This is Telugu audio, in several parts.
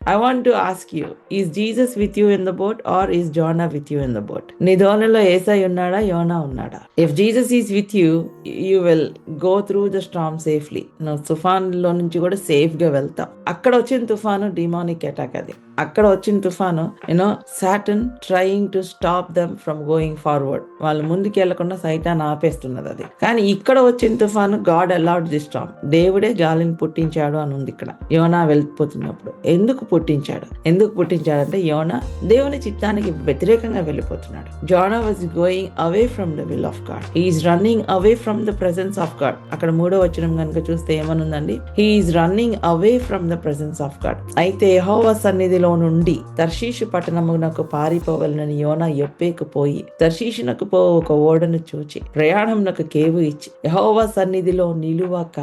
I want to ask you, is Jesus with you in the boat or is Jonah with you in the boat? నీ ధోనిలో ఏసై ఉన్నాడా, యోనా ఉన్నాడా? If Jesus is with you, you will go through the storm safely. నువ్వు తుఫాన్లో నుంచి కూడా సేఫ్ గా వెళ్తావు. అక్కడ వచ్చిన తుఫాను డిమానిక్ అటాక్. అది అక్కడ వచ్చిన తుఫాను Satan trying to stop them from going forward. వాళ్ళు ముందుకు వెళ్లకుండా సైతాన్ ఆపేస్తున్నది. అది కానీ ఇక్కడ వచ్చిన తుఫాను గాడ్ అలౌడ్ ది స్టార్మ్. దేవుడే గాలిని పుట్టించాడు అని ఉంది ఇక్కడ యోనా వెళ్ళిపోతున్నప్పుడు. ఎందుకు పుట్టించాడంటే యోనా దేవుని చిత్తానికి వ్యతిరేకంగా వెళ్ళిపోతున్నాడు. Jonah was going away from the will of God. He is running away from the presence of God. అక్కడ 3వ వచనం కనుక చూస్తే ఏమనుందండి? He is running away from the presence of God. అయితే యెహోవా సన్నిధిలో నుండి తర్షీషు పట్టణమునకు పారిపోవలనని యోనా యొప్పేకు పోయి తర్షీషునకు ఒక ఓడను చూచి ప్రయాణంనకు కేవు ఇచ్చి యెహోవా సన్నిధిలో నిలువక,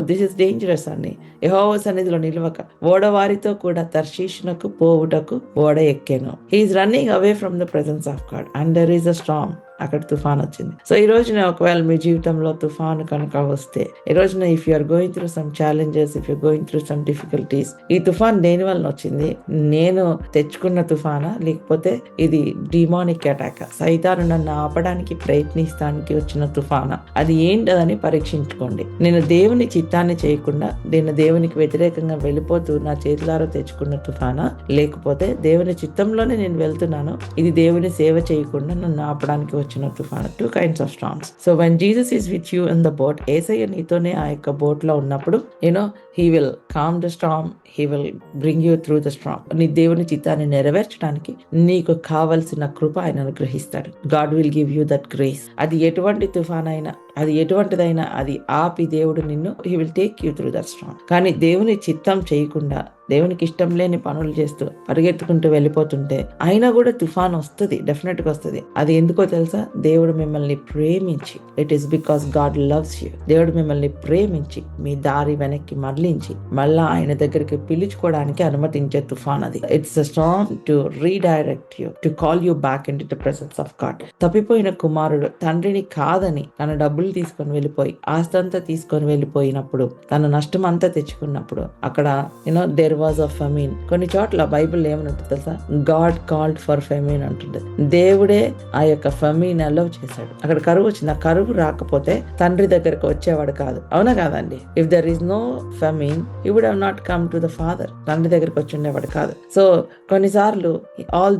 దిస్ ఇస్ డేంజరస్ అండి, యెహోవా సన్నిధిలో నిలువక ఓడవారితో కూడా తర్షీషునకు పోవుటకు ఓడ ఎక్కెను. He is running away from the presence of God and there is a storm. అక్కడ తుఫాన్ వచ్చింది. సో ఈ రోజున ఒకవేళ మీ జీవితంలో తుఫాను కనుక వస్తే, ఈ రోజున if you are going through some challenges, if you going through some difficulties, ఈ తుఫాన్ దేని వల్ల వచ్చింది? నేను తెచ్చుకున్న తుఫానా, లేకపోతే ఇది డిమానిక్ అటాక్, సైతాను నన్ను ఆపడానికి ప్రయత్నిస్తానికి వచ్చిన తుఫానా? అది ఏంటదని పరీక్షించుకోండి. నేను దేవుని చిత్తాన్ని చేయకుండా నేను దేవునికి వ్యతిరేకంగా వెళ్ళిపోతూ నా చేతులారా తెచ్చుకున్న తుఫానా, లేకపోతే దేవుని చిత్తంలోనే నేను వెళ్తున్నాను, ఇది దేవుని సేవ చేయకుండా నన్ను ఆపడానికి వచ్చిన తుఫాను. 2 kinds of storms. So when Jesus is with you in the boat, యేసయ్య నీతోనే ఆ యొక్క బోట్ లో ఉన్నప్పుడు, he will calm the storm, he will bring you through the storm. నీ దేవుని చిత్తాన్ని నెరవేర్చడానికి నీకు కావలసిన కృప ఆయన అనుగ్రహిస్తాడు. God will give you that grace. అది ఎటువంటి తుఫాన్ అయినా, అది ఎటువంటిదైనా అది ఆపి దేవుడు నిన్ను he will take you through that storm. కానీ దేవుని చిత్తం చేయకుండా దేవునికి ఇష్టం లేని పనులు చేస్తూ పరిగెత్తుకుంటూ వెళ్ళిపోతుంటే అయినా కూడా తుఫాన్ వస్తుంది, డెఫినెట్ గా వస్తుంది. అది ఎందుకో తెలుసా? దేవుడు మిమ్మల్ని ప్రేమించి, it is because God loves you. దేవుడు మిమ్మల్ని ప్రేమించి మీ దారి వెనక్కి మరలించి మళ్ళా ఆయన దగ్గరికి పిలుచుకోవడానికి అనుమతించే తుఫాన్ అది. It's a Storm to redirect you, to call you back in to the presence of God. తప్పిపోయిన కుమారుడు తండ్రిని కాదని తన డబ్బులు తీసుకొని వెళ్ళిపోయి, ఆస్తంతా తీసుకొని వెళ్ళిపోయినప్పుడు, తన నష్టం అంతా తెచ్చుకున్నప్పుడు అక్కడ దేర్ వాజ్ అ ఫెమిన్. కొన్ని చోట్ల బైబిల్ ఏమనుంటుంది తెలుసా? గాడ్ కాల్డ్ ఫర్ ఫెమిన్ అంటుంది. దేవుడే ఆ యొక్క ఫెమిన్ అలౌ చేశాడు. అక్కడ కరువు వచ్చింది. ఆ కరువు రాకపోతే తండ్రి దగ్గరకు వచ్చేవాడు కాదు. అవునా కాదండి? If there is no famine, he would have not come to the father. తండ్రి దగ్గరకు వచ్చి ఉండేవాడు కాదు. సో కొన్నిసార్లు all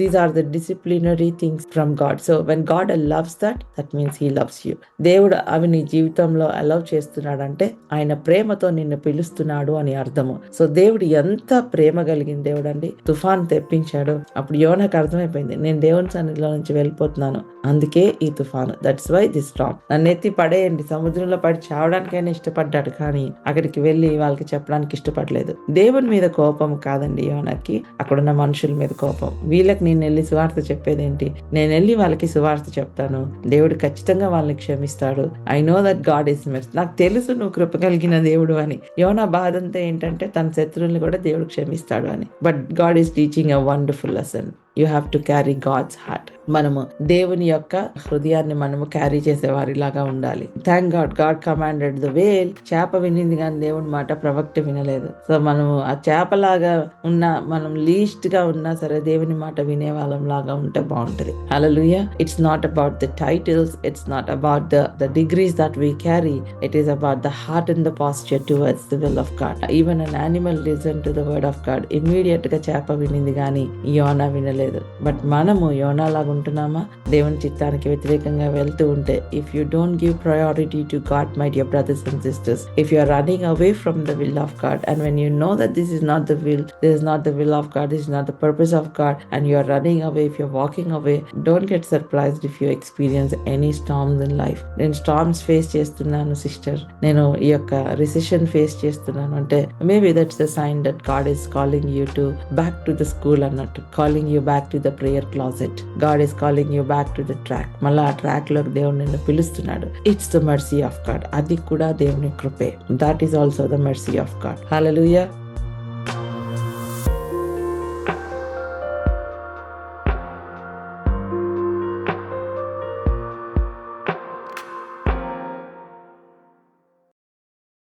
these are the disciplinary things from God. So when God loves that means he loves you. దేవుడు అవి నీ జీవితంలో అలౌ చేస్తున్నాడంటే ఆయన ప్రేమతో నిన్ను పిలుస్తున్నాడు అని అర్థము. సో దేవుడు ఎంత ప్రేమ కలిగిన దేవుడు అండి. తుఫాన్ తెప్పించాడు. అప్పుడు యోనాకు అర్థమైపోయింది, నేను దేవుని సన్నిధిలో నుంచి వెళ్ళిపోతున్నాను, అందుకే ఈ తుఫాను. That's why this storm. నన్ను ఎత్తి పడేయండి, సముద్రంలో పడి చావడానికైనా ఇష్టపడ్డాడు, కానీ అక్కడికి వెళ్ళి వాళ్ళకి చెప్పడానికి ఇష్టపడలేదు. దేవుని మీద కోపం కాదండి యోనాకి, అక్కడున్న మనుషుల మీద కోపం. వీళ్ళకి నేను వెళ్ళి సువార్త చెప్పేదేంటి? నేను వెళ్ళి వాళ్ళకి సువార్త చెప్తాను, దేవుడు ఖచ్చితంగా వాళ్ళని క్షమిస్తాడు. I know that God is mercy. నాకు తెలుసు నువ్వు కృప కలిగిన దేవుడు అని. యోనా బాధ అంతా ఏంటంటే తన శత్రువుల్ని కూడా దేవుడు క్షమిస్తాడు అని. But God is teaching a wonderful lesson. You have to carry God's heart. మనము దేవుని యొక్క హృదయాన్ని మనము క్యారీ చేసే వారిలాగా ఉండాలి. Thank God, God commanded the whale. చేప వినింది కానీ దేవుని మాట ప్రవక్త వినలేదు. సో మనము ఆ చేపలాగా ఉన్న, మనం లీస్ట్ గా ఉన్నా సరే దేవుని మాట వినే వాళ్ళం లాగా ఉంటే బాగుంటది. Hallelujah. It's not about the titles, it's not about the degrees that we carry, it is about the heart and the posture towards the will of God. Even an animal listen to the word of God. Immediate గా చేప వినింది కానీ యోనా వినలేదు. బట్ మనము యోనా లాగా ఉంటున్నామా? దేవుని చిత్తానికి వ్యతిరేకంగా వెళ్తూ ఉంటే, if you don't give priority to God, my dear brothers and sisters, if you are running away from the will of God, and when you know that this is not the will, this is not the will of God, this is not the purpose of God, and you are running away, if you are walking away, don't get surprised if you experience any storms in life. నేను స్టార్మ్స్ ఫేస్ చేస్తున్నాను సిస్టర్, నేను ఈ యొక్క రిసెషన్ ఫేస్ చేస్తున్నాను అంటే, maybe that's the sign that God is calling you to back to the school అన్నట్టు, calling you back to the prayer closet. God is calling you back to the track. మళ్ళీ ఆ ట్రాక్ లో దేవుడు నిన్ను పిలుస్తున్నాడు. It's the mercy of God. అది కూడా దేవుని కృపే. That is also the mercy of God. Hallelujah.